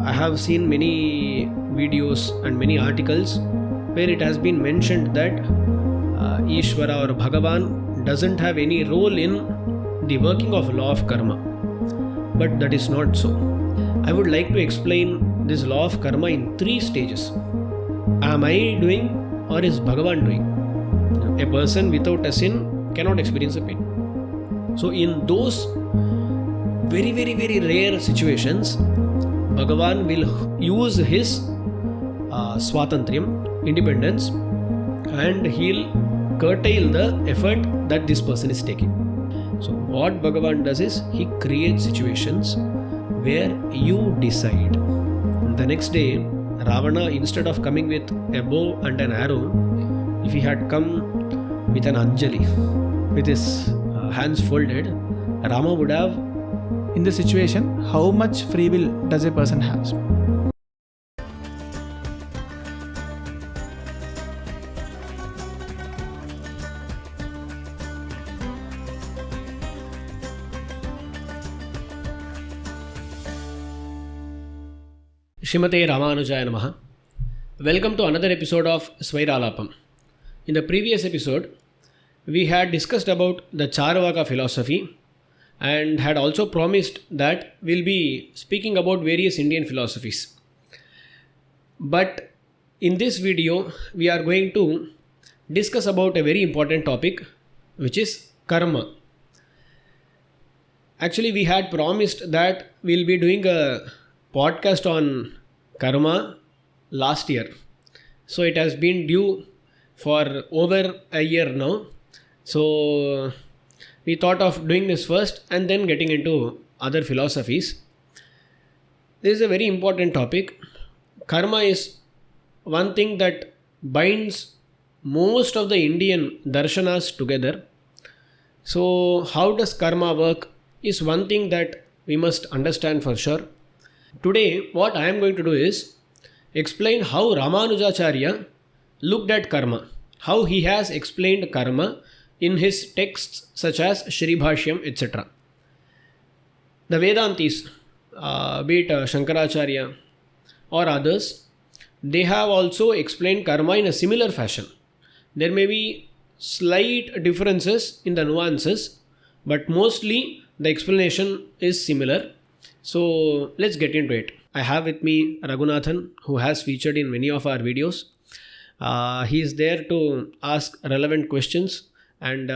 I have seen many videos and many articles where it has been mentioned that Ishwara or Bhagavan doesn't have any role in the working of law of karma. But that is not so. I would like to explain this law of karma in 3 stages. Am I doing or is Bhagavan doing? A person without a sin cannot experience a pain. So in those very, very, very rare situations, Bhagavan will use his swatantriyam, independence, and he'll curtail the effort that this person is taking. So what Bhagavan does is he creates situations where you decide. The next day, Ravana, instead of coming with a bow and an arrow, if he had come with an Anjali, with his hands folded, Rama would have. In this situation, how much free will does a person have? Shrimate Ramanujaya Namaha. Welcome to another episode of Svairālāpam. In the previous episode, we had discussed about the Charvaka philosophy and had also promised that we'll be speaking about various Indian philosophies. But in this video, we are going to discuss about a very important topic, which is karma. Actually, we had promised that we'll be doing a podcast on karma last year. So it has been due for over a year now. So we thought of doing this first and then getting into other philosophies. This is a very important topic. Karma is one thing that binds most of the Indian darshanas together. So how does karma work is one thing that we must understand for sure. Today, what I am going to do is explain how Ramanujacharya looked at karma, how he has explained karma in his texts such as Shri Bhashyam, etc. The Vedantis, be it Shankaracharya or others, they have also explained karma in a similar fashion. There may be slight differences in the nuances, but mostly the explanation is similar. So let's get into it. I have with me Raghunathan, who has featured in many of our videos. He is there to ask relevant questions and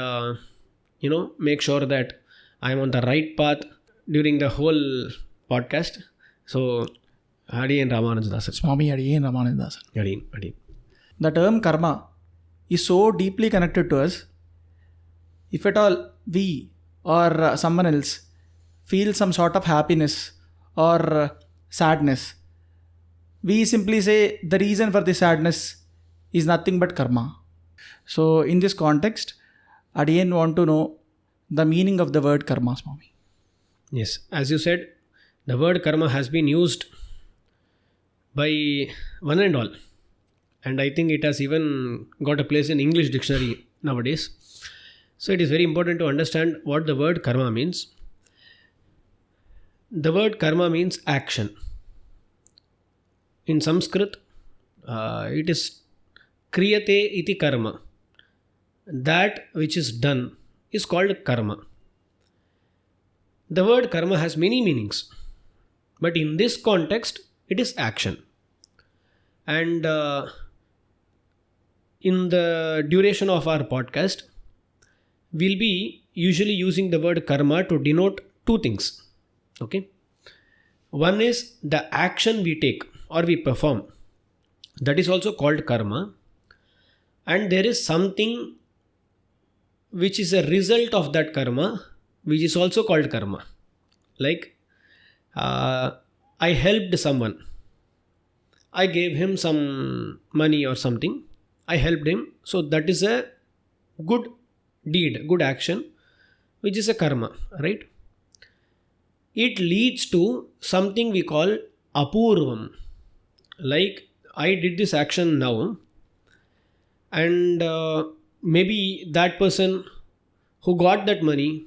make sure that I am on the right path during the whole podcast. So, Adiyen Ramanujadas. Swami Adiyen Ramanujadas. Adiyen. The term karma is so deeply connected to us. If at all we or someone else feel some sort of happiness or sadness, we simply say the reason for this sadness is nothing but karma. So in this context, Adiyen want to know the meaning of the word karma, Swami. Yes, as you said, the word karma has been used by one and all. And I think it has even got a place in English dictionary nowadays. So it is very important to understand what the word karma means. The word karma means action. In Sanskrit, it is kriyate iti karma. That which is done is called karma. The word karma has many meanings, but in this context, it is action. And in the duration of our podcast, we'll be usually using the word karma to denote 2 things. Okay? One is the action we take or we perform. That is also called karma. And there is something which is a result of that karma, which is also called karma. Like, I helped someone. I gave him some money or something. I helped him. So that is a good deed, good action, which is a karma, right? It leads to something we call apurvam. Like, I did this action now, and maybe that person who got that money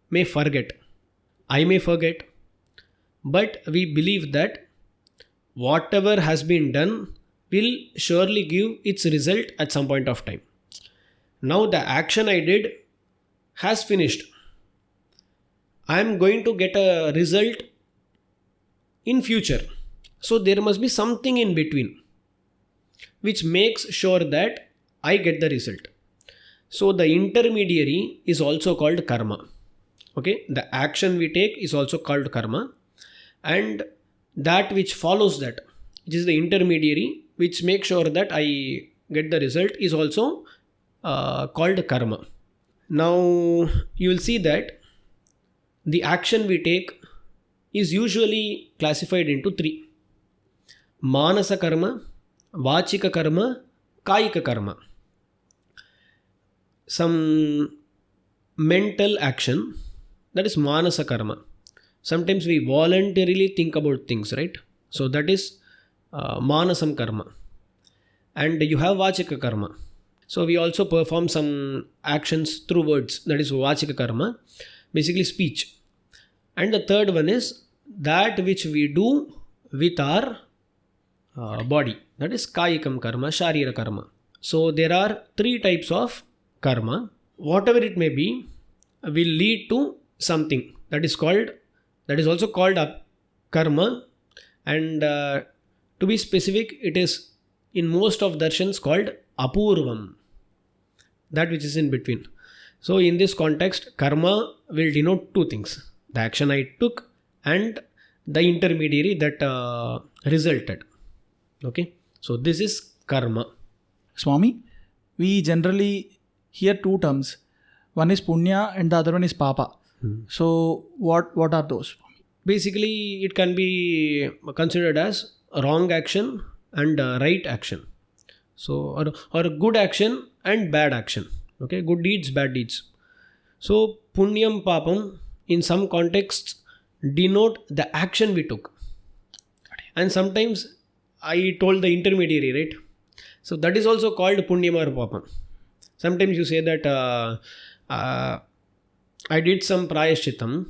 may forget. I may forget. But we believe that whatever has been done will surely give its result at some point of time. Now the action I did has finished. I am going to get a result in future. So there must be something in between which makes sure that I get the result. So the intermediary is also called karma. Okay, the action we take is also called karma, and that which follows that, which is the intermediary, which makes sure that I get the result, is also called karma. Now you will see that the action we take is usually classified into three: manasa karma, vachika karma, kayika karma. Some mental action, that is manasa karma. Sometimes we voluntarily think about things, right? So that is manasam karma. And you have vachika karma. So we also perform some actions through words, that is vachika karma, basically speech. And the third one is that which we do with our body, that is kayikam karma, sharira karma. So there are three types of karma. Whatever it may be will lead to something that is also called karma, and to be specific, it is in most of darshans called apurvam, that which is in between. So in this context, karma will denote two things: the action I took and the intermediary that resulted. Okay, so this is karma. Swami, we generally hear two terms. One is punya and the other one is papa. So what are those? Basically, it can be considered as a wrong action and right action. So or a good action and bad action. Okay, good deeds, bad deeds. So punyam papam in some contexts denote the action we took. And sometimes I told the intermediary, right? So that is also called punyam or papam. Sometimes you say that I did some prayashchitam.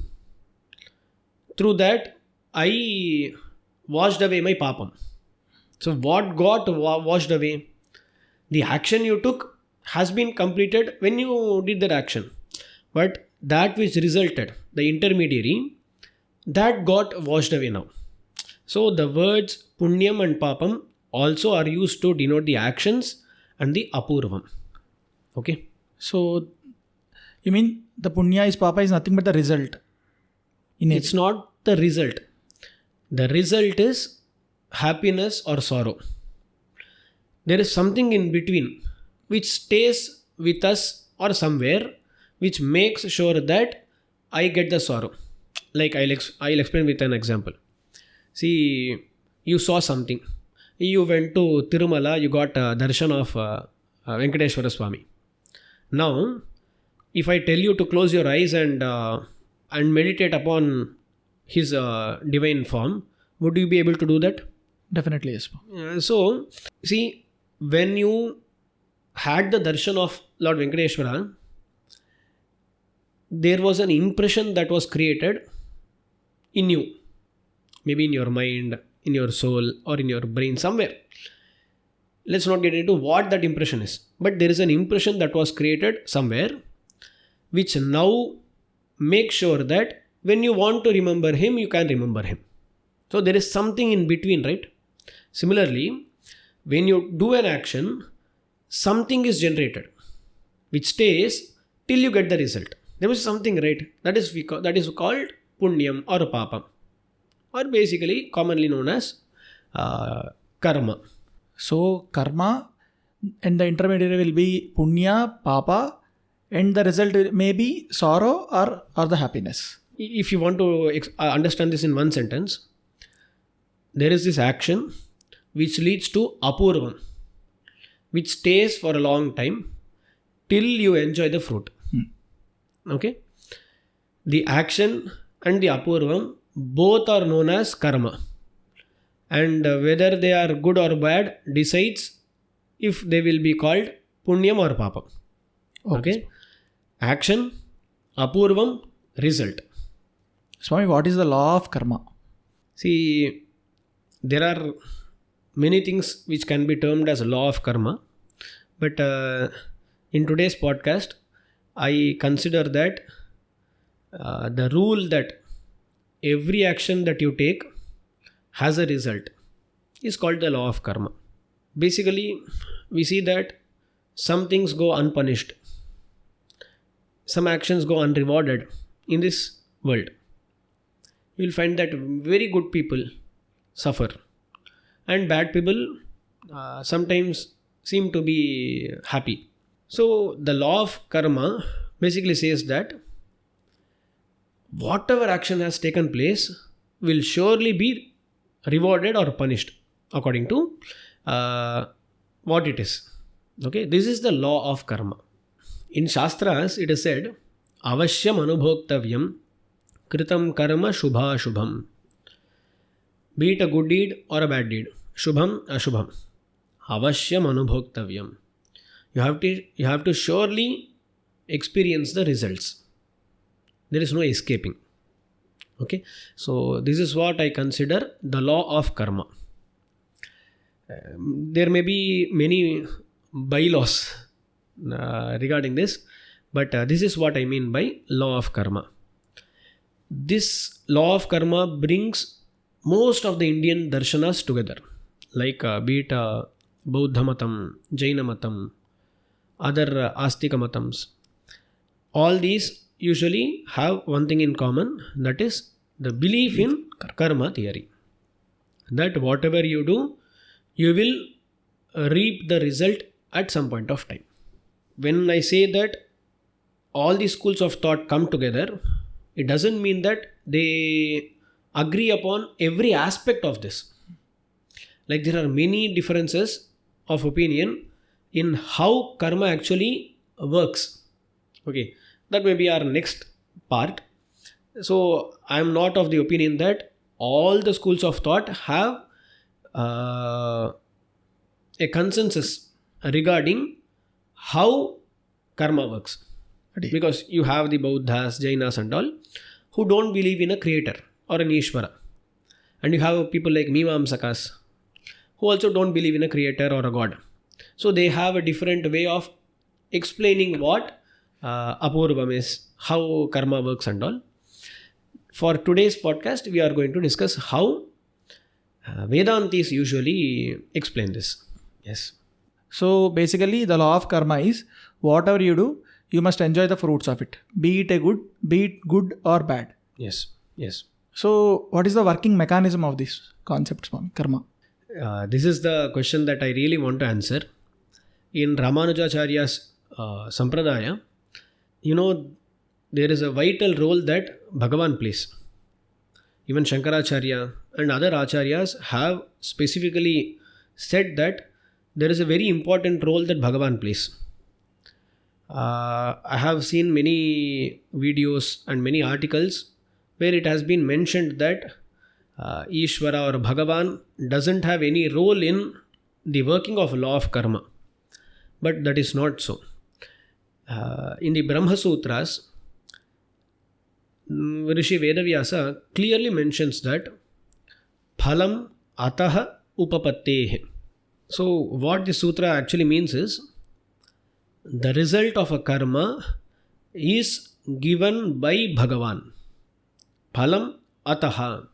Through that, I washed away my papam. So what got washed away? The action you took has been completed when you did that action. But that which resulted, the intermediary, that got washed away now. So the words punyam and papam also are used to denote the actions and the apurvam. Okay. So you mean the punya is papa is nothing but the result? It's not the result. The result is happiness or sorrow. There is something in between which stays with us or somewhere, which makes sure that I get the sorrow. Like I'll explain with an example. See, you saw something. You went to Tirumala, you got darshan of Venkateshwara Swami. Now, if I tell you to close your eyes and meditate upon his divine form, would you be able to do that? Definitely yes. So, see, when you had the darshan of Lord Venkateshwara, there was an impression that was created in you, maybe in your mind, in your soul, or in your brain, somewhere. Let's not get into what that impression is, but there is an impression that was created somewhere, which now makes sure that when you want to remember him, you can remember him. So there is something in between, right? Similarly, when you do an action, something is generated, which stays till you get the result. There is something, right? That is called punyam or papam, or basically commonly known as karma. So karma and the intermediary will be punya, papa, and the result may be sorrow or the happiness. If you want to understand this in one sentence, there is this action which leads to apurvam, which stays for a long time till you enjoy the fruit. Okay? The action and the apurvam both are known as karma. And whether they are good or bad decides if they will be called punyam or papam. Okay? Action, apurvam, result. Swami, what is the law of karma? See, there are many things which can be termed as a law of karma, but in today's podcast, I consider that the rule that every action that you take has a result is called the law of karma. Basically, we see that some things go unpunished, some actions go unrewarded in this world. You will find that very good people suffer and bad people sometimes seem to be happy. So the law of karma basically says that whatever action has taken place will surely be rewarded or punished according to what it is. Okay, this is the law of karma. In Shastras, it is said, avashyam anubhoktavyam kritam karma shubha shubham. Be it a good deed or a bad deed, shubham ashubham, avashyam anubhoktavyam. You have to surely experience the results. There is no escaping. Okay, so this is what I consider the law of karma. There may be many bylaws regarding this, but this is what I mean by law of karma. This law of karma brings most of the Indian darshanas together, like be it Bauddha matam, Jaina matam, other Astika matams. All these usually have one thing in common, that is the belief in karma theory. That whatever you do, you will reap the result at some point of time. When I say that all these schools of thought come together, it doesn't mean that they agree upon every aspect of this. Like there are many differences of opinion in how karma actually works. Okay, that may be our next part. So I am not of the opinion that all the schools of thought have a consensus regarding how karma works. Because you have the Buddhas, Jainas and all who don't believe in a creator or an Ishwara. And you have people like Mīmāṁsā who also don't believe in a creator or a god. So they have a different way of explaining what apurvam is, how karma works and all. For today's podcast, we are going to discuss how Vedantis usually explain this. Yes. So basically the law of karma is whatever you do, you must enjoy the fruits of it. Be it good or bad. Yes. Yes. So what is the working mechanism of this concept, Swami, karma? This is the question that I really want to answer. In Ramanujacharya's Sampradaya, there is a vital role that Bhagavan plays. Even Shankaracharya and other Acharyas have specifically said that there is a very important role that Bhagavan plays. I have seen many videos and many articles where it has been mentioned that Ishwara or Bhagavan doesn't have any role in the working of law of karma. But that is not so. In the Brahma Sūtras, Rishi Vedavyasa clearly mentions that phalam ataha upapattehe. So what this sutra actually means is the result of a karma is given by Bhagavan. Phalam ataha.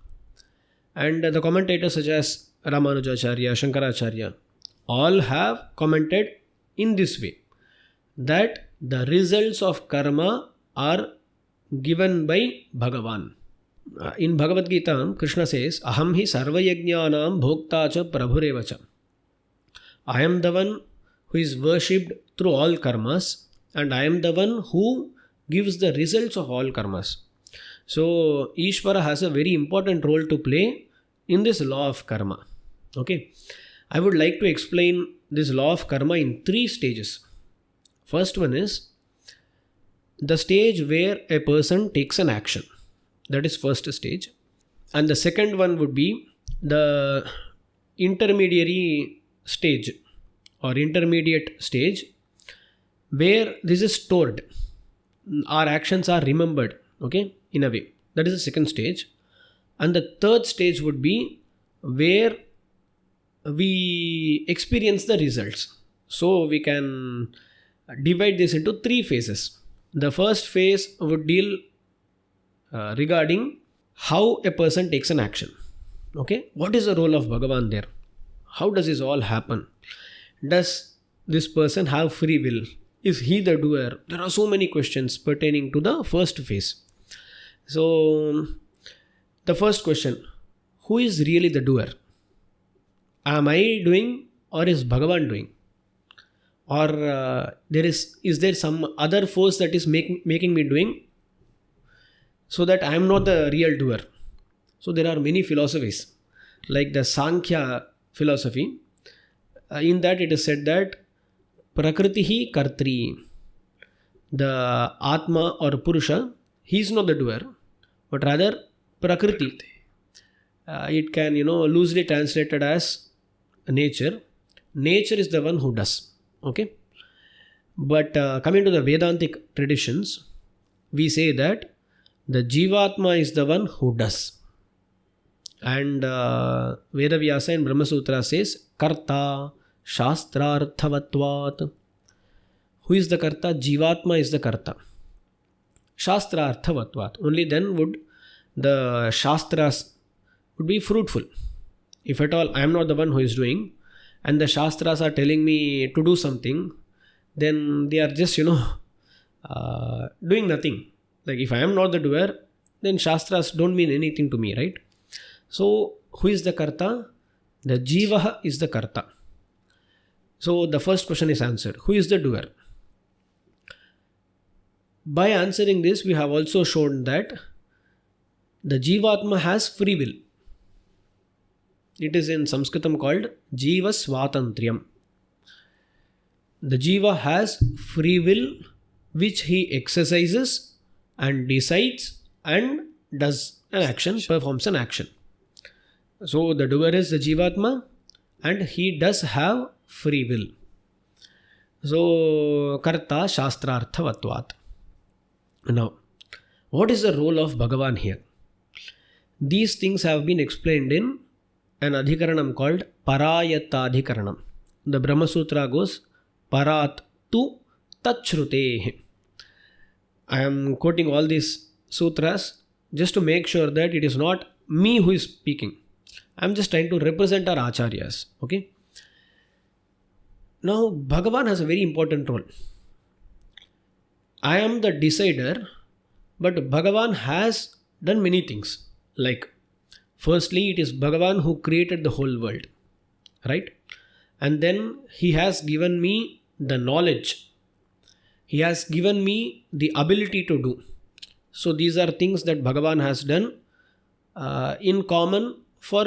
And the commentators such as Ramanujacharya, Shankaracharya all have commented in this way, that the results of karma are given by Bhagavan. In Bhagavad Gita, Krishna says, Aham hi sarvayajnanam bhoktacha prabhurevacha. I am the one who is worshipped through all karmas, and I am the one who gives the results of all karmas. So Ishwara has a very important role to play in this law of karma. Okay, I would like to explain this law of karma in 3 stages. First one is the stage where a person takes an action. That is first stage. And the second one would be the intermediary stage or intermediate stage, where this is stored. Our actions are remembered, okay, in a way. That is the second stage. And the third stage would be where we experience the results. So we can divide this into 3 phases. The first phase would deal regarding how a person takes an action. Okay, what is the role of Bhagavan there? How does this all happen? Does this person have free will? Is he the doer? There are so many questions pertaining to the first phase. So, the first question, who is really the doer? Am I doing or is Bhagavan doing? Or is there some other force that is making me doing so that I am not the real doer? So there are many philosophies like the Sankhya philosophy. In that it is said that Prakritihi Kartri, the Atma or Purusha, he is not the doer, but rather Prakriti. It can, loosely translated as nature. Nature is the one who does. Okay. But coming to the Vedantic traditions, we say that the Jivatma is the one who does. And Vedavyasa in Brahma Sūtras says, Karta Shastrarthavatvat. Who is the Karta? Jivatma is the Karta. Shastrarthavatvat. Only then would the Shastras would be fruitful. If at all I am not the one who is doing, and the Shastras are telling me to do something, then they are just, doing nothing. Like if I am not the doer, then Shastras don't mean anything to me, right? So, who is the Karta? The Jivaha is the Karta. So, the first question is answered. Who is the doer? By answering this, we have also shown that the Jivatma has free will. It is in Sanskritam called Jiva Svatantriyam. The Jiva has free will which he exercises and decides and does an action, performs an action. So the doer is the Jivatma and he does have free will. So Karta Shastrarthavatvat. Now, what is the role of Bhagavan here? These things have been explained in an adhikaranam called Parayatadhikaranam. The Brahma Sutra goes Parat tu Tachruteh. I am quoting all these sutras just to make sure that it is not me who is speaking. I am just trying to represent our acharyas. Okay. Now, Bhagavan has a very important role. I am the decider, but Bhagavan has done many things. Like, firstly, it is Bhagavan who created the whole world. Right? And then he has given me the knowledge. He has given me the ability to do. So these are things that Bhagavan has done in common for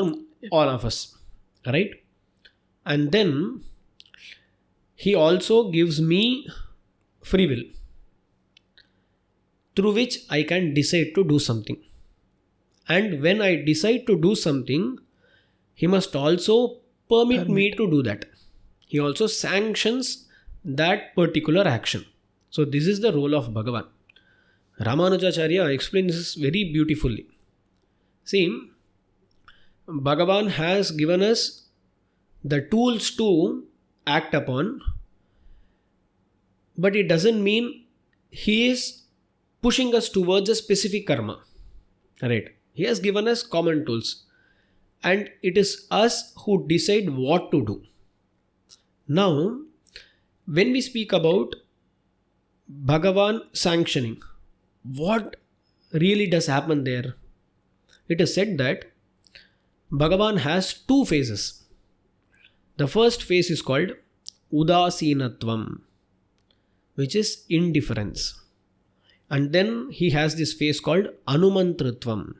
all of us. Right? And then he also gives me free will, through which I can decide to do something. And when I decide to do something, he must also permit me to do that. He also sanctions that particular action. So this is the role of Bhagavan. Ramanujacharya explains this very beautifully. See, Bhagavan has given us the tools to act upon, but it doesn't mean he is pushing us towards a specific karma. Right? He has given us common tools, and it is us who decide what to do. Now, when we speak about Bhagavan sanctioning, what really does happen there? It is said that Bhagavan has 2 phases. The first phase is called Udasinatvam, which is indifference. And then he has this phase called Anumantritvam,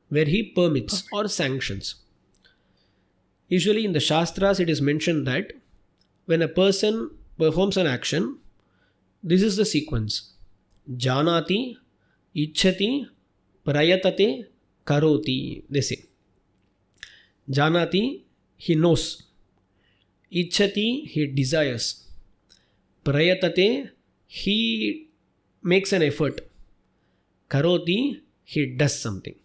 where he permits or sanctions. Usually in the Shastras it is mentioned that when a person performs an action, this is the sequence. Janati, Ichchati, Prayatate, Karoti, they say. Janati, he knows. Ichchati, he desires. Prayatate, he makes an effort. Karoti, he does something.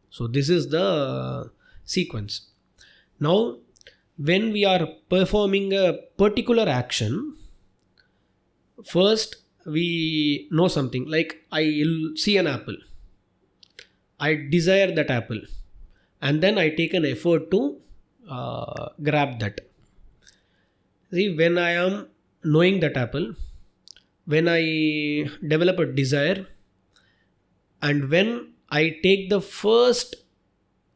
So this is the sequence. Now, when we are performing a particular action, first we know something, like I see an apple, I desire that apple, and then I take an effort to grab that. See, when I am knowing that apple, when I develop a desire, and when I take the first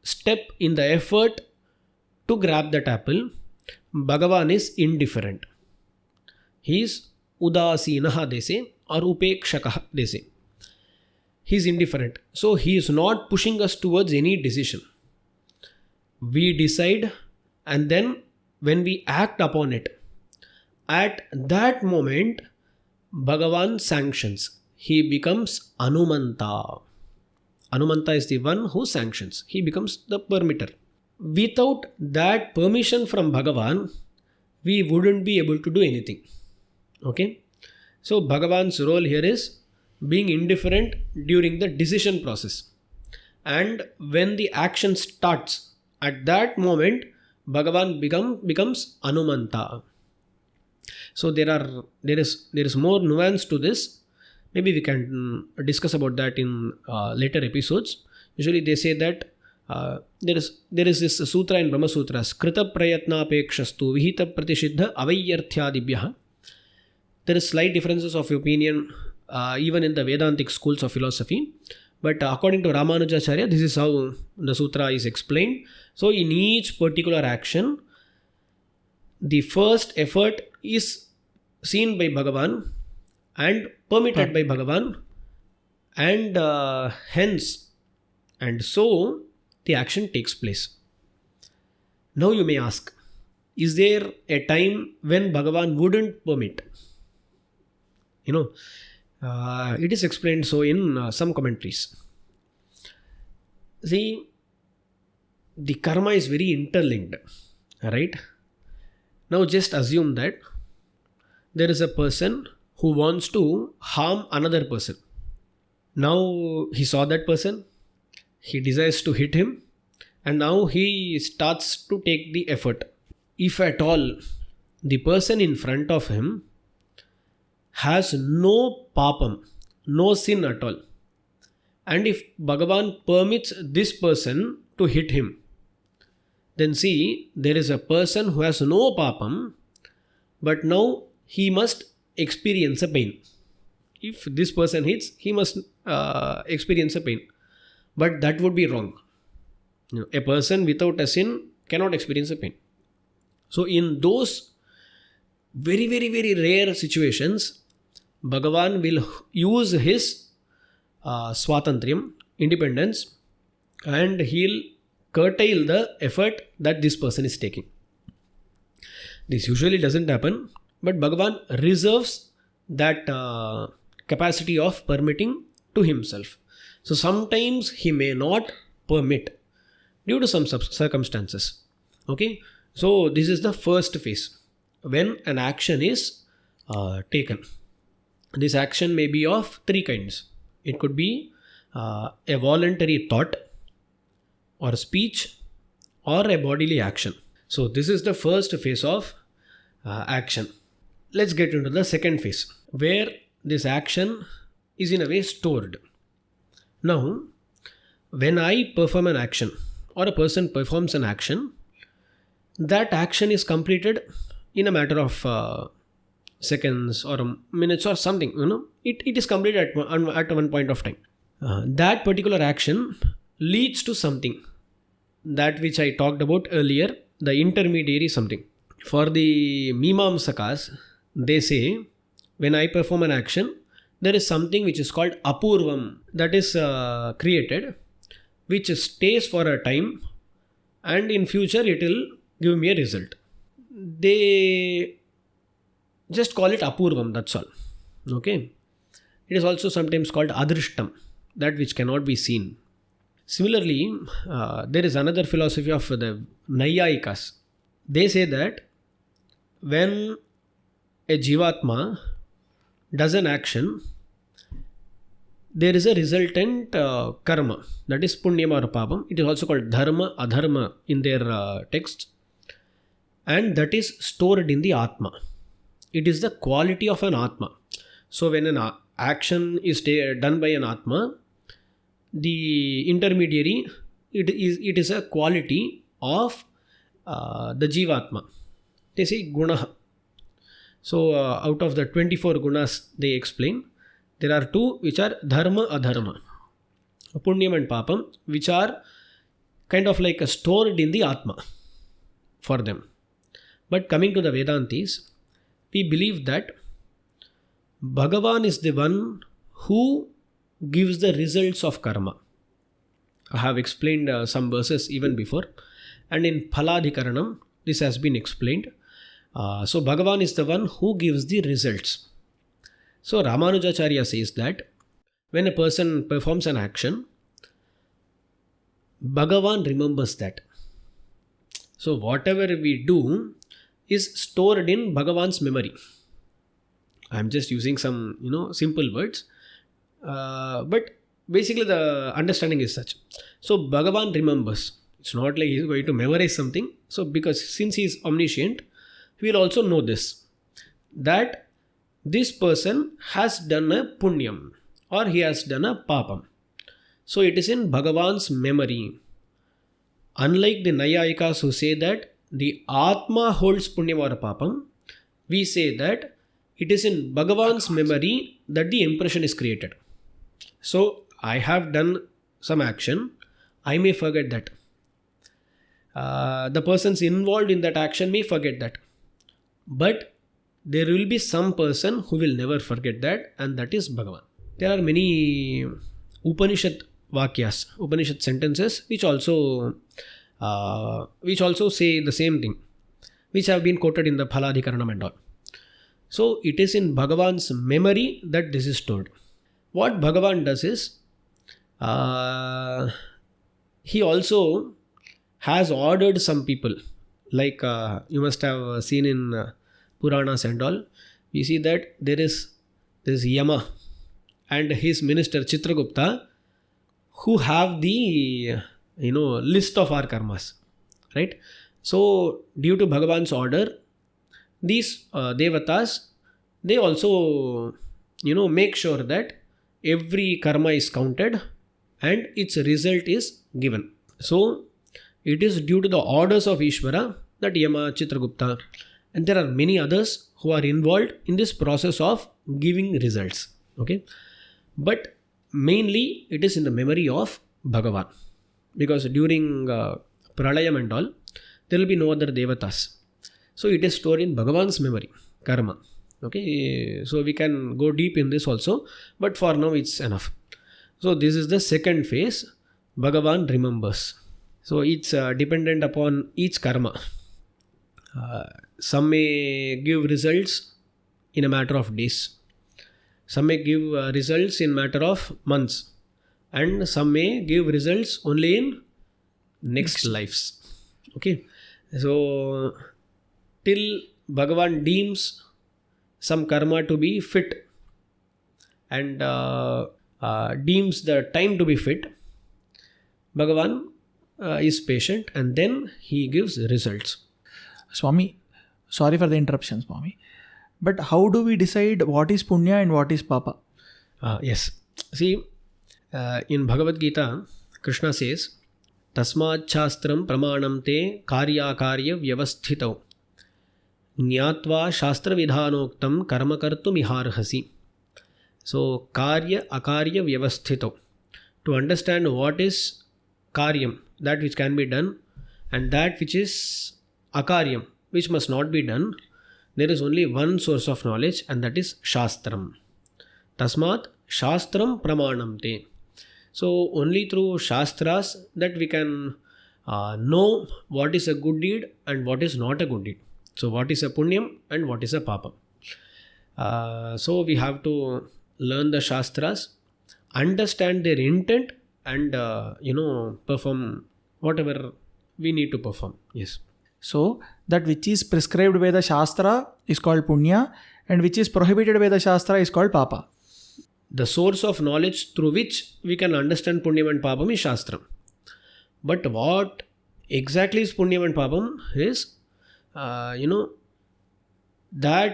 step in the effort to grab that apple, Bhagavan is indifferent. He is udasinaha, they say, or upekshakaha, they say. He is indifferent. So he is not pushing us towards any decision. We decide, and then when we act upon it, at that moment, Bhagavan sanctions. He becomes Anumanta. Anumanta is the one who sanctions. He becomes the permitter. Without that permission from Bhagavan, we wouldn't be able to do anything. Okay? So Bhagavan's role here is being indifferent during the decision process. And when the action starts, at that moment, Bhagavan becomes Anumanta. So there is more nuance to this. Maybe we can discuss about that in later episodes. Usually they say that there is this sutra in Brahma Sūtras, Krita Prayatna Pekshastu Vihita Pratisiddha Avayyarthyadibhyaha. There is slight differences of opinion even in the Vedantic schools of philosophy. But according to Ramanujacharya, this is how the sutra is explained. So in each particular action, the first effort is seen by Bhagavan and permitted by Bhagavan, and hence, and so the action takes place. Now you may ask, is there a time when Bhagavan wouldn't permit? It is explained so in some commentaries. See, the karma is very interlinked, right? Now just assume that there is a person who wants to harm another person. Now he saw that person, he desires to hit him, and now he starts to take the effort. If at all the person in front of him has no papam, no sin at all, and if Bhagavan permits this person to hit him, then see, there is a person who has no papam, but now he must experience a pain. If this person hits, he must experience a pain. But that would be wrong. A person without a sin cannot experience a pain. So in those very, very, very rare situations, Bhagavan will use his swatantriyam, independence, and he'll curtail the effort that this person is taking. This usually doesn't happen, but Bhagavan reserves that capacity of permitting to himself. So sometimes he may not permit due to some circumstances. Okay, so this is the first phase when an action is taken. This action may be of three kinds. It could be a voluntary thought, or speech, or a bodily action. So this is the first phase of action. Let's get into the second phase, where this action is in a way stored. Now, when I perform an action, or a person performs an action, that action is completed in a matter of seconds or minutes or something. It is completed at one point of time. That particular action leads to something, that which I talked about earlier, the intermediary something. For the Mīmāṁsakas, they say, when I perform an action, there is something which is called apurvam that is created, which stays for a time, and in future it will give me a result. They just call it apurvam, that's all. Okay. It is also sometimes called adrishtam, that which cannot be seen. Similarly, there is another philosophy of the Naiyayikas. They say that when a Jivatma does an action, there is a resultant karma, that is Punyam or Papam. It is also called Dharma, Adharma in their texts. and that is stored in the Atma. It is the quality of an Atma. So when an action is done by an Atma, the intermediary, it is a quality of the Jivatma. They say Guna. So out of the 24 gunas they explain, there are 2 which are Dharma, Adharma. Punyam and Papam, which are kind of like stored in the Atma for them. But coming to the Vedantis, we believe that Bhagavan is the one who gives the results of karma. I have explained some verses even before, and in Phaladhikaranam this has been explained. So Bhagavan is the one who gives the results. So Ramanujacharya says that when a person performs an action, Bhagavan remembers that. So whatever we do is stored in Bhagavan's memory. I am just using some simple words, but basically the understanding is such. So Bhagavan remembers. It's not like he is going to memorize something. So because since he is omniscient, he will also know this, that this person has done a punyam or he has done a papam. So it is in Bhagavan's memory. Unlike the Nayayikas who say that the Atma holds punyam or papam, we say that it is in Bhagavan's memory that the impression is created. So I have done some action, I may forget that. The persons involved in that action may forget that. But there will be some person who will never forget that, and that is Bhagavan. There are many Upanishad Vakyas, Upanishad sentences which also say the same thing, which have been quoted in the Phaladhikaranam and all. So it is in Bhagavan's memory that this is stored. What Bhagavan does is, he also has ordered some people, like you must have seen in Puranas and all. We see that there is Yama and his minister Chitragupta who have the list of our karmas, right? So due to Bhagavan's order, these devatas, they also make sure that every karma is counted and its result is given. So it is due to the orders of Ishwara that Yama, Chitragupta, and there are many others who are involved in this process of giving results. Okay, but mainly it is in the memory of Bhagavan, because during Pralayam and all, there will be no other devatas. So it is stored in Bhagavan's memory, karma. Okay, so we can go deep in this also, but for now it's enough. So this is the second phase. Bhagavan remembers. So it's dependent upon each karma. Some may give results in a matter of days. Some may give results in matter of months. And some may give results only in next lives. Okay. So till Bhagavan deems some karma to be fit and deems the time to be fit, Bhagavan is patient and then he gives results. Swami, sorry for the interruption, Swami. But how do we decide what is punya and what is papa? Yes. See, in Bhagavad Gita, Krishna says, Tasmāt shāstram pramanam te karya vyavasthitau Jnatva shastra vidhanoktam karma kartum iharhasi. So, karya akarya vyavasthitau. To understand what is karyam, that which can be done, and that which is akaryam, which must not be done, there is only one source of knowledge, and that is Shastram. Tasmat Shastram Pramanam Te. So only through Shastras that we can know what is a good deed and what is not a good deed. So what is a Punyam and what is a Papam. So we have to learn the Shastras, understand their intent, and perform whatever we need to perform. Yes. So that which is prescribed by the Shastra is called Punya, and which is prohibited by the Shastra is called Papa. The source of knowledge through which we can understand Punyam and Papam is Shastra. But what exactly is Punyam and Papam is that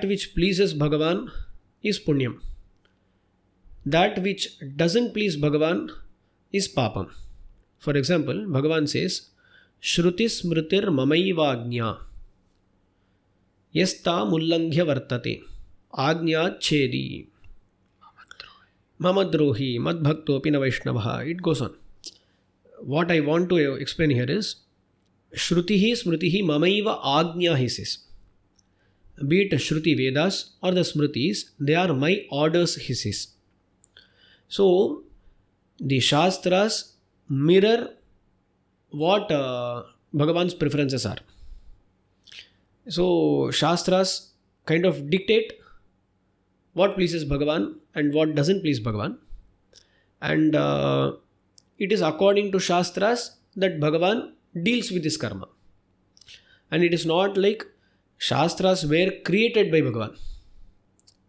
which pleases Bhagavan is Punyam. That which doesn't please Bhagavan is Papam. For example, Bhagavan says, Shruti smritir mamaivagnya yasta mullanghya vartate agnya chedi mamadrohi madbhaktopi na vaishnavaha. It goes on. What I want to explain here is Shrutihi smritihi mamaiva agnya, he says. Be it Shruti Vedas or the Smritis, they are my orders, he says. So, the Shastras mirror what Bhagavan's preferences are. So, Shastras kind of dictate what pleases Bhagavan and what doesn't please Bhagavan. And it is according to Shastras that Bhagavan deals with this karma. And it is not like Shastras were created by Bhagavan.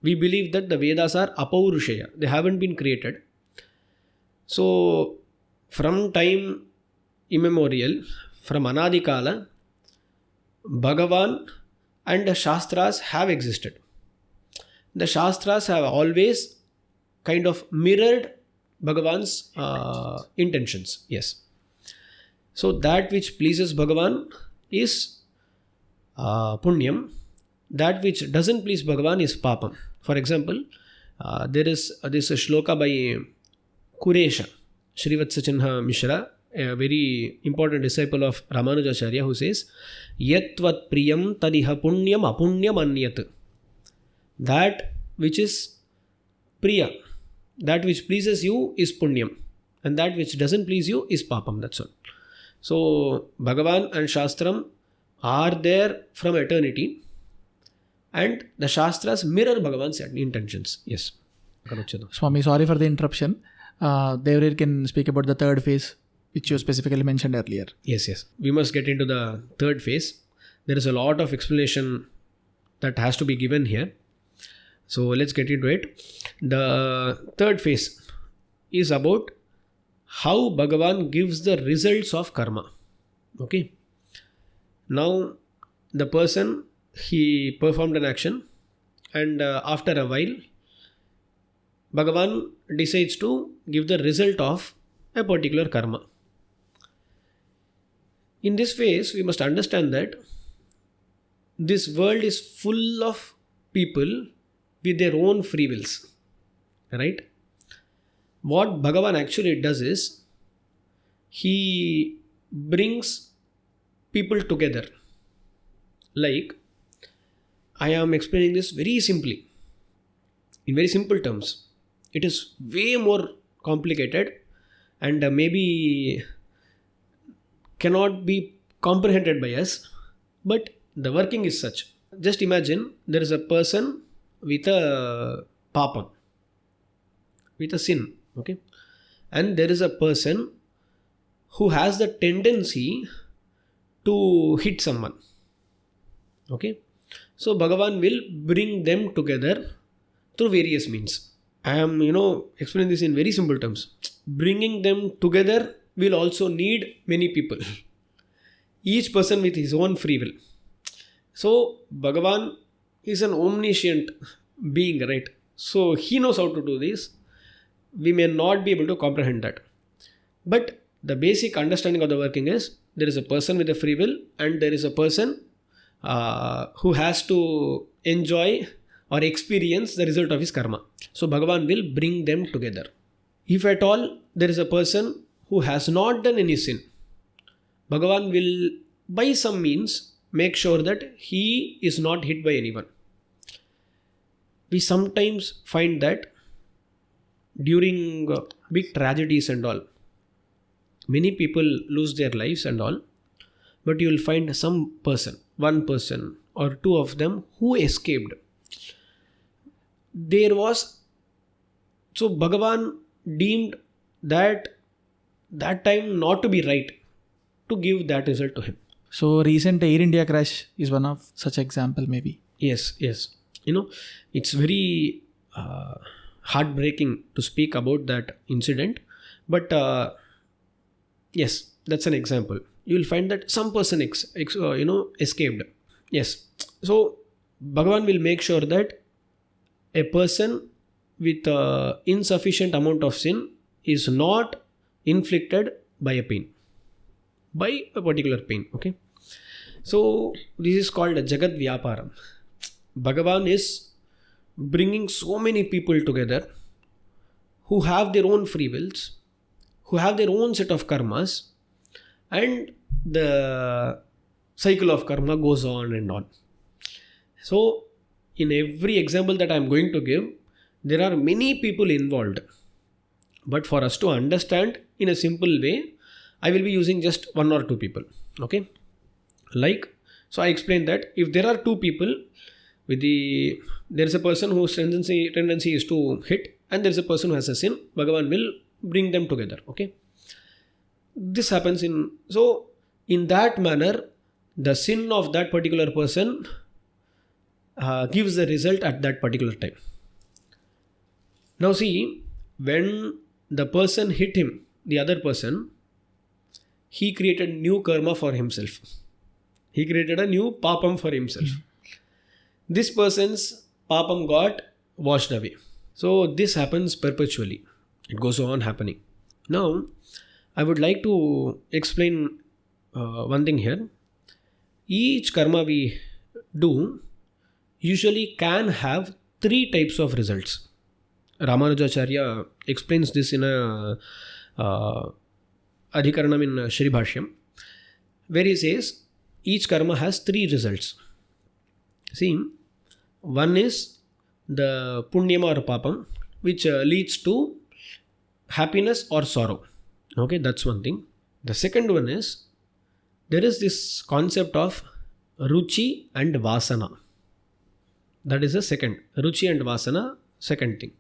We believe that the Vedas are apaurushaya. They haven't been created. So, from time immemorial, from Anadikala, Bhagavan and the Shastras have existed. The Shastras have always kind of mirrored Bhagavan's intentions. Yes. So, that which pleases Bhagavan is Punyam. That which doesn't please Bhagavan is Papam. For example, there is this shloka by Kuresha, Srivatsachinha Mishra, a very important disciple of Ramanujacharya, who says, Yatvat priyam tadiha punyam apunyam anyat. That which is priya, that which pleases you is punyam, and that which doesn't please you is papam. That's all. So, Bhagavan and Shastram are there from eternity, and the Shastras mirror Bhagavan's intentions. Yes. Swami, sorry for the interruption. Devarir can speak about the third phase, which you specifically mentioned earlier. Yes. We must get into the third phase. There is a lot of explanation that has to be given here. So let's get into it. The third phase is about how Bhagavan gives the results of karma. Okay. Now, the person, he performed an action, and after a while, Bhagavan decides to give the result of a particular karma. In this phase, we must understand that this world is full of people with their own free wills. Right? What Bhagavan actually does is, he brings people together. Like, I am explaining this very simply, in very simple terms. It is way more complicated and maybe cannot be comprehended by us, but the working is such. Just imagine there is a person with a papam, with a sin, okay? And there is a person who has the tendency to hit someone, okay? So Bhagavan will bring them together through various means. I am, explaining this in very simple terms. Bringing them together will also need many people. Each person with his own free will. So, Bhagavan is an omniscient being, right? So, he knows how to do this. We may not be able to comprehend that. But the basic understanding of the working is, there is a person with a free will and there is a person who has to enjoy or experience the result of his karma. So Bhagavan will bring them together. If at all there is a person who has not done any sin, Bhagavan will by some means make sure that he is not hit by anyone. We sometimes find that during big tragedies and all, many people lose their lives and all, but you will find some person, one person or two of them who escaped. So Bhagavan deemed that time not to be right to give that result to him. So recent Air India crash is one of such example maybe. Yes. It's very heartbreaking to speak about that incident. But yes, that's an example. You will find that some person escaped. Yes. So Bhagavan will make sure that a person with insufficient amount of sin is not inflicted by a pain, by a particular pain. Okay. So this is called a Jagat Vyaparam. Bhagavan is bringing so many people together who have their own free wills, who have their own set of karmas, and the cycle of karma goes on and on. So in every example that I am going to give, there are many people involved. But for us to understand in a simple way, I will be using just one or two people. Okay. So I explained that if there are two people, there is a person whose tendency is to hit, and there is a person who has a sin, Bhagavan will bring them together. Okay. This happens in that manner, the sin of that particular person gives the result at that particular time. Now see, when the person hit him, the other person, he created new karma for himself. He created a new papam for himself. This person's papam got washed away. So this happens perpetually. It goes on happening. Now, I would like to explain one thing here. Each karma we do usually can have three types of results. Ramanujacharya explains this in a Adhikaranam in Shri Bhashyam, where he says each karma has three results. See, one is the Punyam or Papam, which leads to happiness or sorrow. Okay, that's one thing. The second one is, there is this concept of Ruchi and Vasana. That is the second. Ruchi and Vasana, second thing.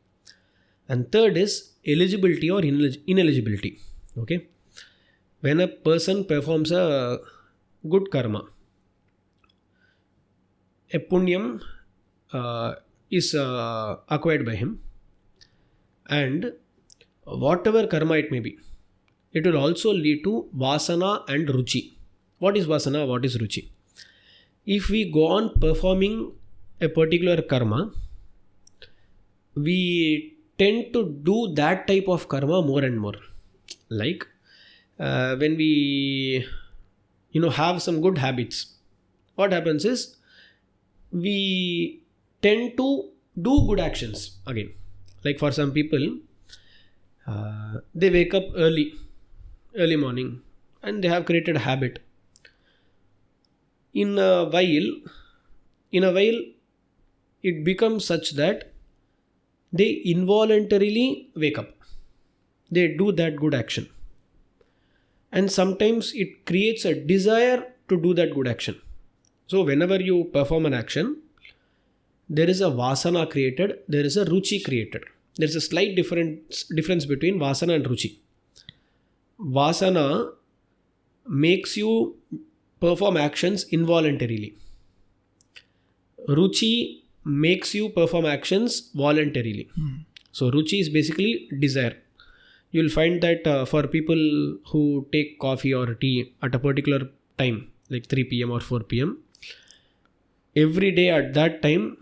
And third is eligibility or ineligibility. Okay. When a person performs a good karma, a punyam is acquired by him, and whatever karma it may be, it will also lead to vasana and ruchi. What is vasana? What is ruchi? If we go on performing a particular karma, we tend to do that type of karma more and more. Like when we have some good habits, what happens is we tend to do good actions again. Like for some people, they wake up early morning, and they have created a habit. In a while, it becomes such that they involuntarily wake up. They do that good action. And sometimes it creates a desire to do that good action. So whenever you perform an action, there is a vasana created, there is a ruchi created. There is a slight difference between vasana and ruchi. Vasana makes you perform actions involuntarily. Ruchi makes you perform actions voluntarily. So ruchi is basically desire. You will find that for people who take coffee or tea at a particular time, like 3 p.m. or 4 p.m., every day at that time,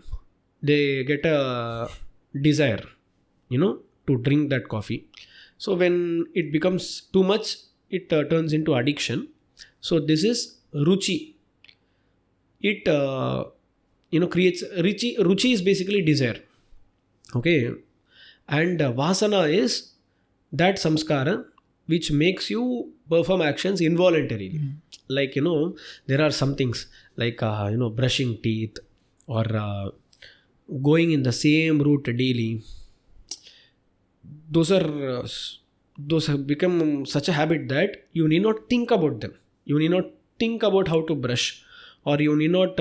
they get a desire, to drink that coffee. So when it becomes too much, it turns into addiction. So this is ruchi. It creates ruchi is basically desire. Okay. And vasana is that samskara which makes you perform actions involuntarily. Like, there are some things like, brushing teeth or going in the same route daily. Those have become such a habit that you need not think about them. You need not think about how to brush, or you need not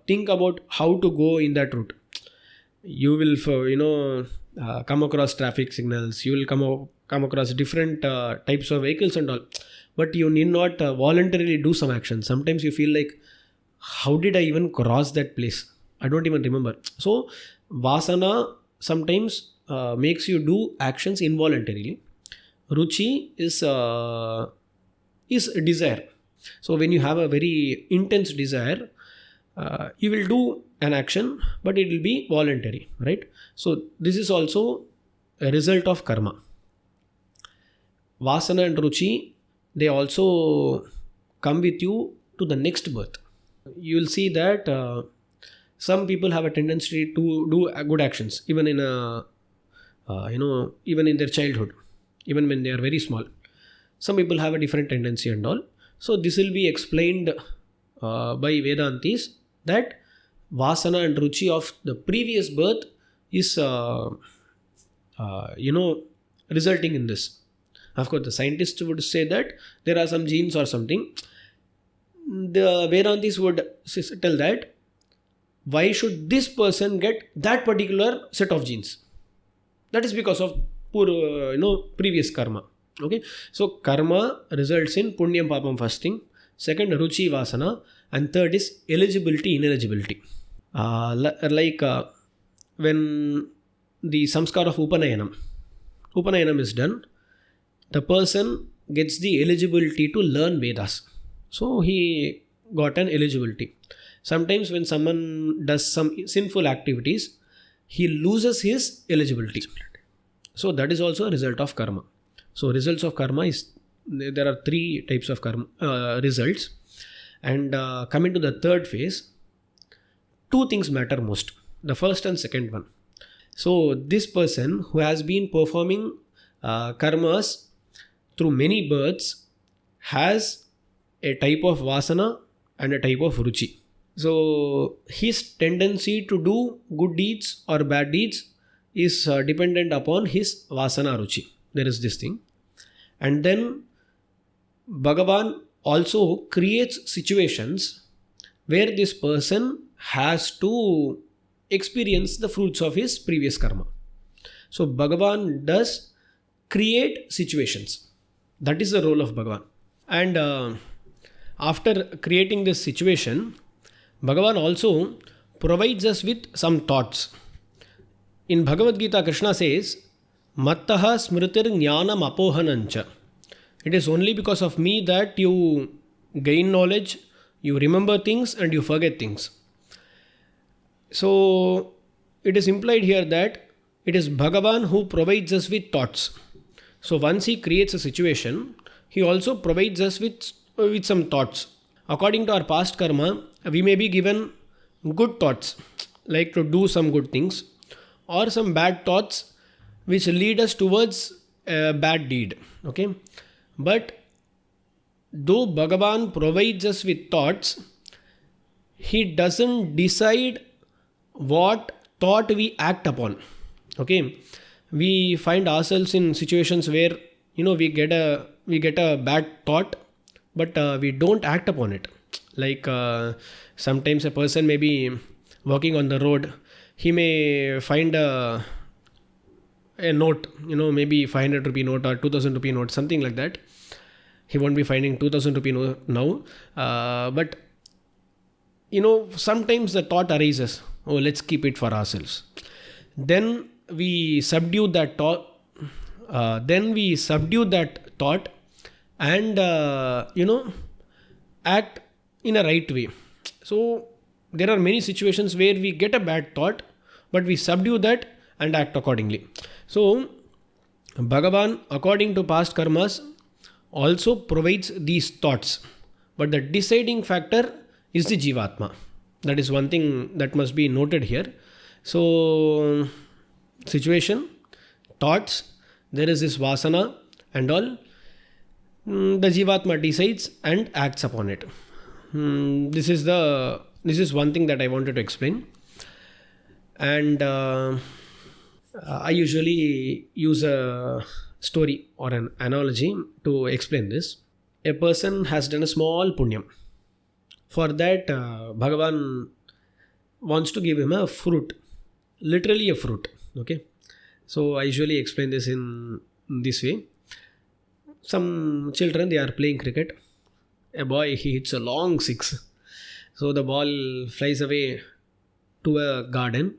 think about how to go in that route. You will, come across traffic signals. You will come across different types of vehicles and all. But you need not voluntarily do some action. Sometimes you feel like, how did I even cross that place? I don't even remember. So vasana sometimes makes you do actions involuntarily. Ruchi is desire. So when you have a very intense desire, you will do an action, but it will be voluntary, right? So this is also a result of karma. Vasana and ruchi, they also come with you to the next birth. You will see that some people have a tendency to do good actions, even in even in their childhood, even when they are very small. Some people have a different tendency and all. So this will be explained by Vedantis, that vasana and ruchi of the previous birth is resulting in this. Of course, the scientists would say that there are some genes or something. The Vedantis would tell that why should this person get that particular set of genes? That is because of poor previous karma. Okay, so karma results in punyam papam, first thing. Second, ruchi vasana, and third is eligibility, ineligibility. When the samskar of Upanayanam is done, the person gets the eligibility to learn Vedas. So he got an eligibility. Sometimes when someone does some sinful activities, he loses his eligibility. So that is also a result of karma. So results of karma is, there are three types of karma results. And coming to the third phase, two things matter most. The first and second one. So this person who has been performing karmas through many births has a type of vasana and a type of ruchi. So his tendency to do good deeds or bad deeds is dependent upon his vasana ruchi. There is this thing. And then Bhagavan also creates situations where this person has to experience the fruits of his previous karma. So Bhagavan does create situations. That is the role of Bhagavan. And after creating this situation, Bhagavan also provides us with some thoughts. In Bhagavad Gita, Krishna says, Mattaha smritir jnanam apohanancha. It is only because of me that you gain knowledge, you remember things and you forget things. So it is implied here that it is Bhagavan who provides us with thoughts. So once he creates a situation, he also provides us with some thoughts. According to our past karma, we may be given good thoughts, like to do some good things, or some bad thoughts which lead us towards a bad deed. Okay, but though Bhagavan provides us with thoughts, he doesn't decide what thought we act upon. Okay, we find ourselves in situations where we get a bad thought, but we don't act upon it. Like sometimes a person may be walking on the road, he may find a note, maybe 500 rupee note or 2000 rupee note, something like that. He won't be finding 2000 rupee note now, but sometimes the thought arises, oh, let's keep it for ourselves. Then we subdue that thought. And act in a right way. So there are many situations where we get a bad thought, but we subdue that and act accordingly. So Bhagavan, according to past karmas, also provides these thoughts, but the deciding factor is the Jivatma. That is one thing that must be noted here. So situation, thoughts, there is this vasana and all. The Jivatma decides and acts upon it. This is one thing that I wanted to explain. And I usually use a story or an analogy to explain this. A person has done a small punyam. For that, Bhagavan wants to give him a fruit, literally a fruit. Okay, so I usually explain this in this way. Some children, they are playing cricket. A boy, he hits a long six. So the ball flies away to a garden.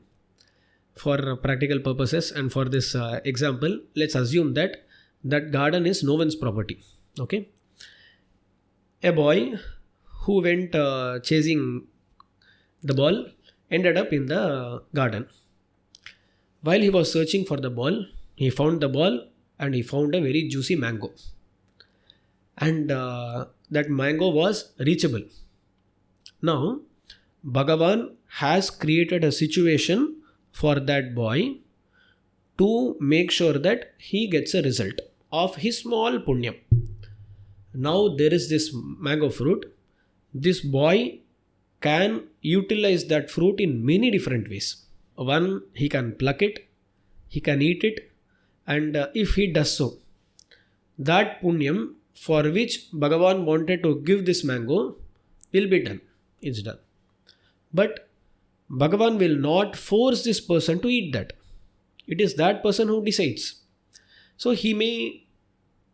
For practical purposes and for this example, let's assume that garden is no one's property. Okay. A boy who went chasing the ball ended up in the garden. While he was searching for the ball, he found the ball and he found a very juicy mango. And that mango was reachable. Now, Bhagavan has created a situation for that boy to make sure that he gets a result of his small punyam. Now there is this mango fruit. This boy can utilize that fruit in many different ways. One, he can pluck it, he can eat it, and if he does so, that punyam for which Bhagavan wanted to give this mango will be done. It's done. But Bhagavan will not force this person to eat that. It is that person who decides. So he may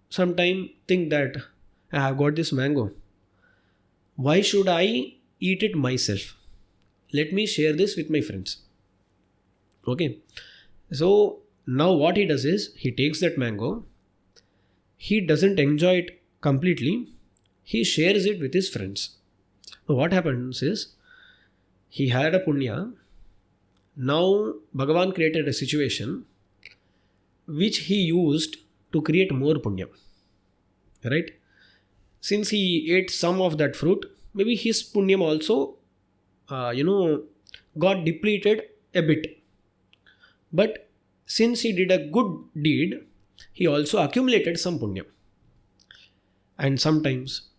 sometime think that I have got this mango. Why should I eat it myself? Let me share this with my friends. Okay. So now what he does is he takes that mango. He doesn't enjoy it completely. He shares it with his friends. Now what happens is he had a punya. Now Bhagavan created a situation which he used to create more punya. Right? Since he ate some of that fruit, maybe his punyam also, got depleted a bit. But since he did a good deed, he also accumulated some punyam. And sometimes,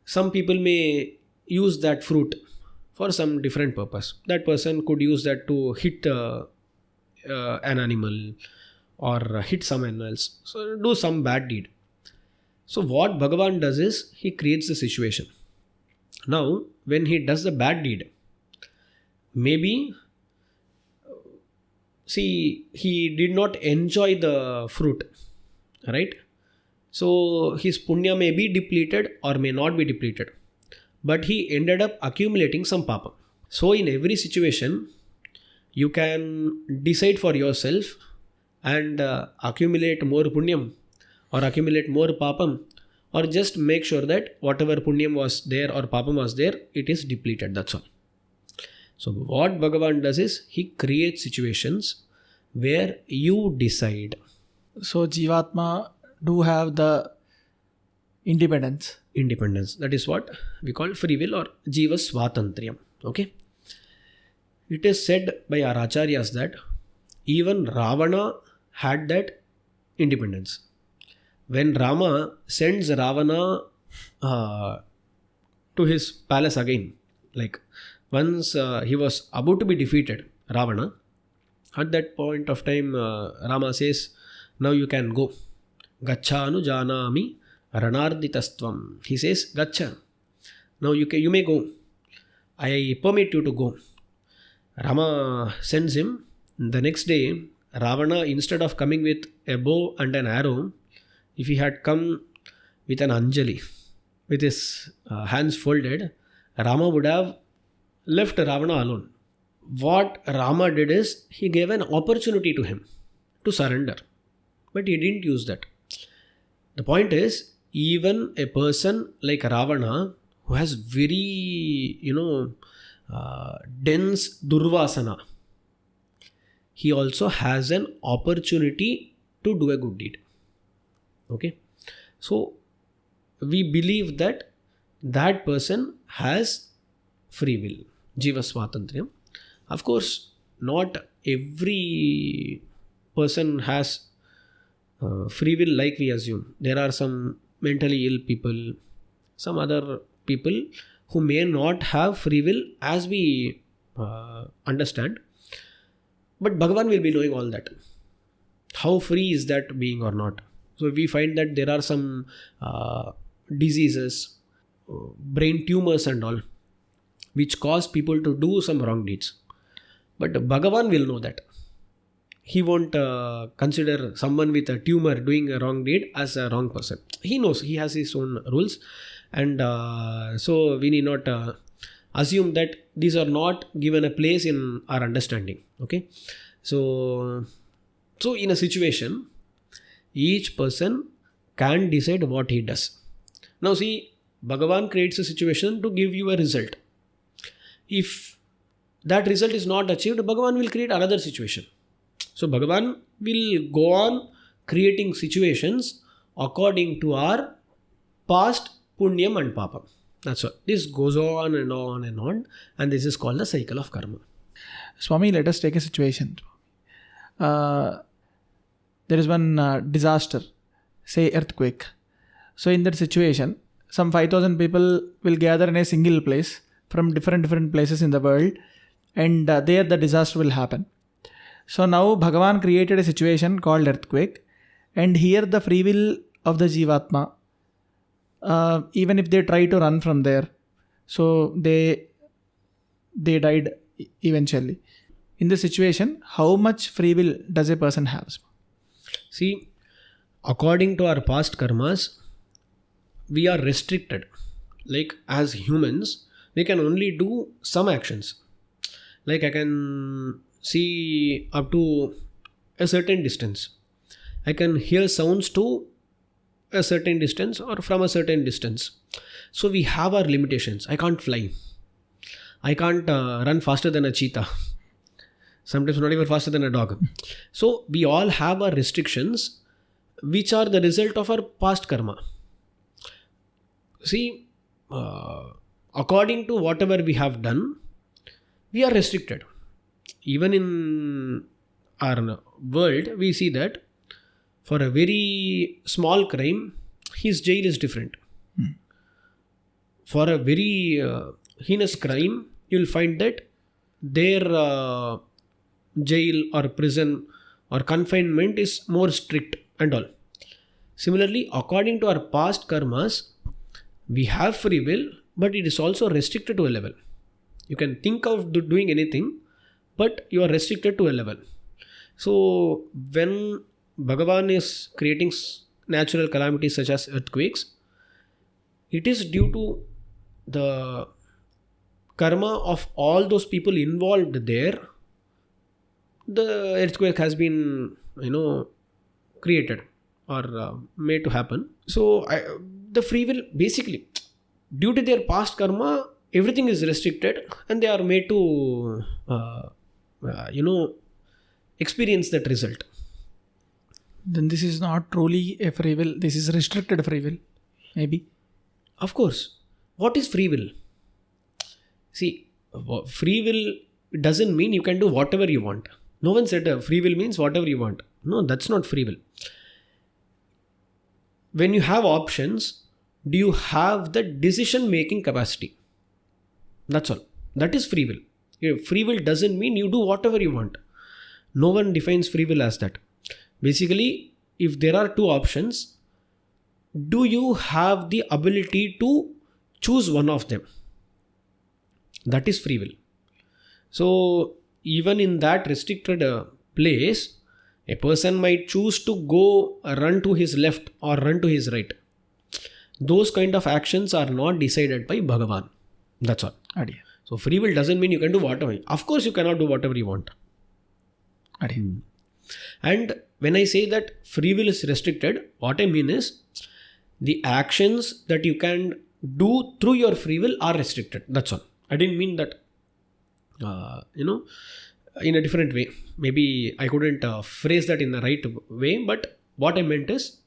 some people may use that fruit for some different purpose. That person could use that to hit an animal or hit someone else. So do some bad deed. So what Bhagavan does is he creates the situation. Now when he does the bad deed, maybe he did not enjoy the fruit, right? So his punya may be depleted or may not be depleted, but he ended up accumulating some papa. So in every situation, you can decide for yourself and accumulate more punyam or accumulate more papam, or just make sure that whatever punyam was there or papam was there, it is depleted. That's all. So what Bhagavan does is he creates situations where you decide. So Jivatma do have the independence. That is what we call free will or Jiva Svatantriyam. Okay. It is said by our acharyas that even Ravana had that independence. When Rama sends Ravana to his palace again, like once he was about to be defeated, Ravana, at that point of time, Rama says, now you can go. Gacchanu janami ranarditastvam. He says, Gacha. Now you may go. I permit you to go. Rama sends him. The next day, Ravana, instead of coming with a bow and an arrow, if he had come with an anjali, with his hands folded, Rama would have left Ravana alone. What Rama did is, he gave an opportunity to him to surrender. But he didn't use that. The point is, even a person like Ravana, who has very, dense durvasana, he also has an opportunity to do a good deed. Okay. So, we believe that that person has free will. Jiva Swatantriyam. Of course, not every person has free will like we assume. There are some mentally ill people, some other people who may not have free will as we understand. But Bhagavan will be knowing all that. How free is that being or not? So we find that there are some diseases, brain tumors and all, which cause people to do some wrong deeds. But Bhagavan will know that. He won't consider someone with a tumor doing a wrong deed as a wrong person. He knows, he has his own rules. And so we need not assume that these are not given a place in our understanding. Okay. So in a situation, each person can decide what he does. Now see, Bhagavan creates a situation to give you a result. If that result is not achieved, Bhagavan will create another situation. So Bhagavan will go on creating situations according to our past Punyam and Papam. That's all. This goes on and on and on, and this is called the cycle of karma. Swami, let us take a situation. There is one disaster, say earthquake. So in that situation, some 5,000 people will gather in a single place from different places in the world, and there the disaster will happen. So now Bhagavan created a situation called earthquake, and here the free will of the Jivatma, even if they try to run from there, so they died eventually. In this situation, how much free will does a person have? See, according to our past karmas, we are restricted. Like as humans, we can only do some actions. Like I can see up to a certain distance. I can hear sounds to a certain distance or from a certain distance. So we have our limitations. I can't fly. I can't run faster than a cheetah. Sometimes not even faster than a dog. So we all have our restrictions, which are the result of our past karma. See, according to whatever we have done, we are restricted. Even in our world, we see that for a very small crime, his jail is different. For a very heinous crime, you will find that their jail or prison or confinement is more strict and all. Similarly, according to our past karmas, we have free will, but it is also restricted to a level. You can think of doing anything, but you are restricted to a level. So when Bhagavan is creating natural calamities such as earthquakes, it is due to the karma of all those people involved there. The earthquake has been, created or made to happen. So the free will, basically, due to their past karma, everything is restricted and they are made to, experience that result. Then this is not truly a free will. This is restricted free will, maybe. Of course. What is free will? See, free will doesn't mean you can do whatever you want. No one said free will means whatever you want. No, that's not free will. When you have options, do you have the decision making capacity? That's all. That is free will. Free will doesn't mean you do whatever you want. No one defines free will as that. Basically, if there are two options, do you have the ability to choose one of them? That is free will. So, even in that restricted place, a person might choose to go run to his left or run to his right. Those kind of actions are not decided by Bhagavan. That's all. So, free will doesn't mean you can do whatever. Of course, you cannot do whatever you want. And when I say that free will is restricted, what I mean is the actions that you can do through your free will are restricted. That's all. I didn't mean that, in a different way. Maybe I couldn't phrase that in the right way, but what I meant is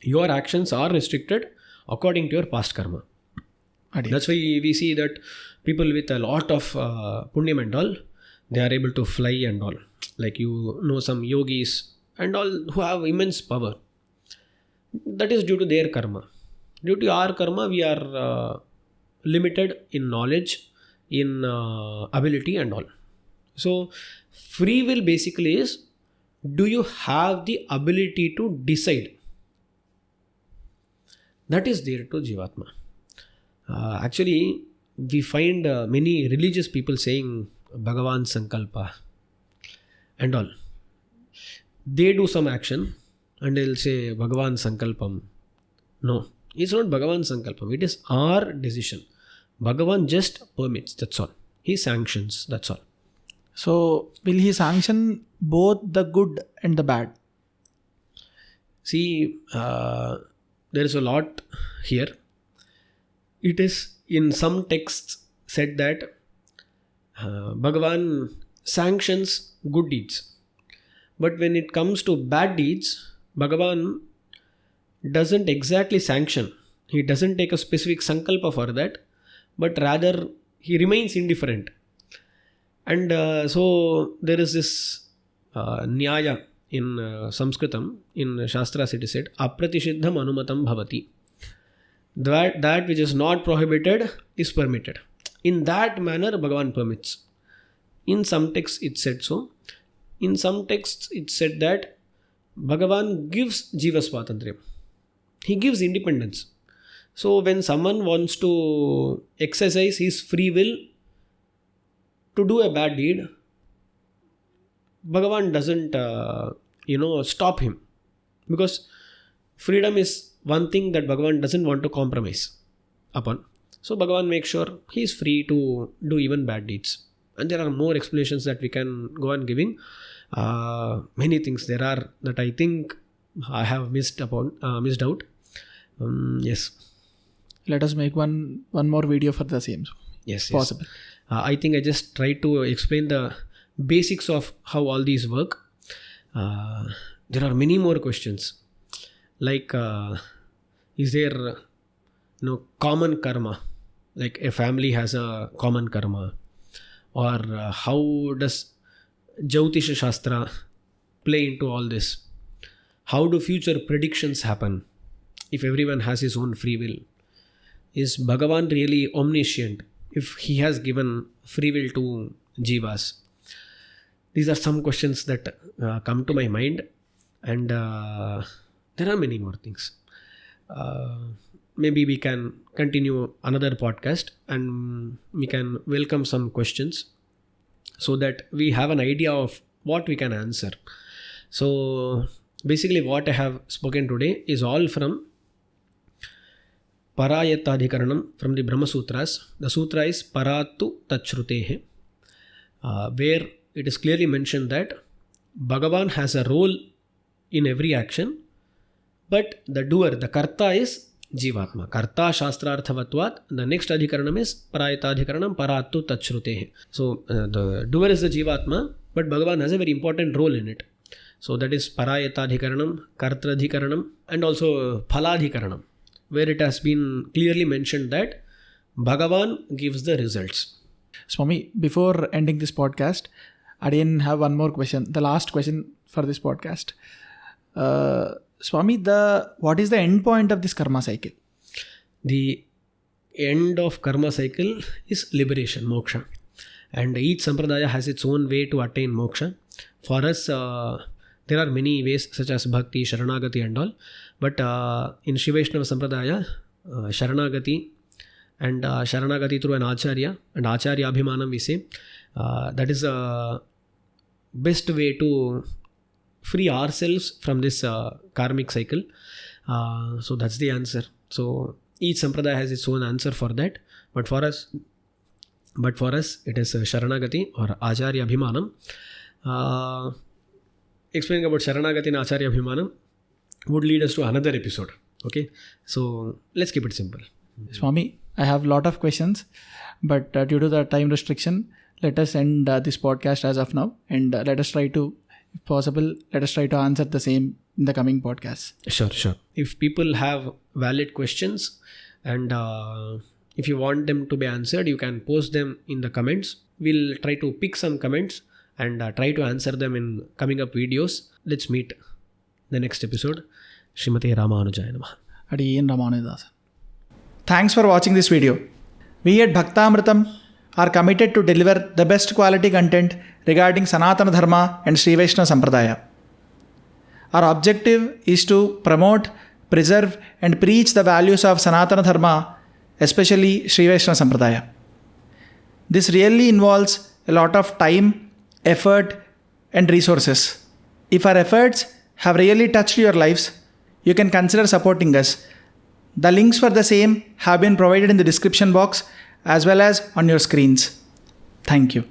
your actions are restricted according to your past karma. That's why we see that people with a lot of punyam and all, they are able to fly and all. Like some yogis and all who have immense power. That is due to their karma. Due to our karma, we are limited in knowledge, in ability and all. So, free will basically is, do you have the ability to decide? That is there to Jivatma. Actually, we find many religious people saying Bhagavan Sankalpa and all. They do some action and they'll say Bhagavan Sankalpam. No, it's not Bhagavan Sankalpam. It is our decision. Bhagavan just permits. That's all. He sanctions. That's all. So, will he sanction both the good and the bad? See, there is a lot here. It is in some texts said that Bhagavan sanctions good deeds. But when it comes to bad deeds, Bhagavan doesn't exactly sanction. He doesn't take a specific sankalpa for that, but rather he remains indifferent. And so there is this nyaya in Sanskritam, in Shastras it is said, apratisiddham anumatam bhavati. That which is not prohibited is permitted. In that manner, Bhagavan permits. In some texts it said so. In some texts it said that Bhagavan gives jiva swatantriyam. He gives independence. So when someone wants to exercise his free will to do a bad deed, Bhagavan doesn't stop him, because freedom is one thing that Bhagavan doesn't want to compromise upon. So Bhagavan makes sure he is free to do even bad deeds. And there are more explanations that we can go on giving. Many things there are that I think I have missed out. Yes. Let us make one more video for the same. Yes. Possible. I think I just tried to explain the basics of how all these work. There are many more questions. Like, is there common karma? Like a family has a common karma. Or how does Jyotisha Shastra play into all this? How do future predictions happen if everyone has his own free will? Is Bhagavan really omniscient if he has given free will to jivas? These are some questions that come to my mind, and there are many more things. Maybe we can continue another podcast and we can welcome some questions so that we have an idea of what we can answer. So basically what I have spoken today is all from Parayatadhikaranam, from the Brahma Sūtras. The sutra is Paratu Tachrutehe, where it is clearly mentioned that Bhagavan has a role in every action, but the doer, the karta is Jivatma. Karta Shastrarthavatvat. The next adhikaranam is Parayatadhikaranam Paratu Tachrutehe. So the doer is the Jivatma, but Bhagavan has a very important role in it. So that is Parayatadhikaranam, Kartradhikaranam, and also Phaladhikaranam, where it has been clearly mentioned that Bhagavan gives the results. Swami, before ending this podcast, I didn't have one more question. The last question for this podcast. Swami, what is the end point of this karma cycle? The end of karma cycle is liberation, moksha. And each sampradaya has its own way to attain moksha. For us, there are many ways such as bhakti, sharanagati and all. But in Shiva Vaishnava sampradaya, sharanagati and sharanagati through an acharya and acharya abhimanam we say, that is the best way to free ourselves from this karmic cycle. So that's the answer. So each sampradaya has its own answer for that. But for us it is sharanagati or acharya abhimanam. Explaining about sharanagati and acharya abhimanam would lead us to another episode. Okay, so let's keep it simple. Swami, I have a lot of questions, but due to the time restriction, let us end this podcast as of now, and let us try to, if possible, answer the same in the coming podcasts. Sure. If people have valid questions and if you want them to be answered, you can post them in the comments. We'll try to pick some comments and try to answer them in coming up videos. Let's meet the next episode. Srimate Ramanujaya Namaha. Adiyen Ramanujadasan. Thanks for watching this video. We at Bhaktamritam are committed to deliver the best quality content regarding Sanatana Dharma and Sri Vaishnava Sampradaya. Our objective is to promote, preserve and preach the values of Sanatana Dharma, especially Sri Vaishnava Sampradaya. This really involves a lot of time, effort and resources. If our efforts have really touched your lives, you can consider supporting us. The links for the same have been provided in the description box as well as on your screens. Thank you.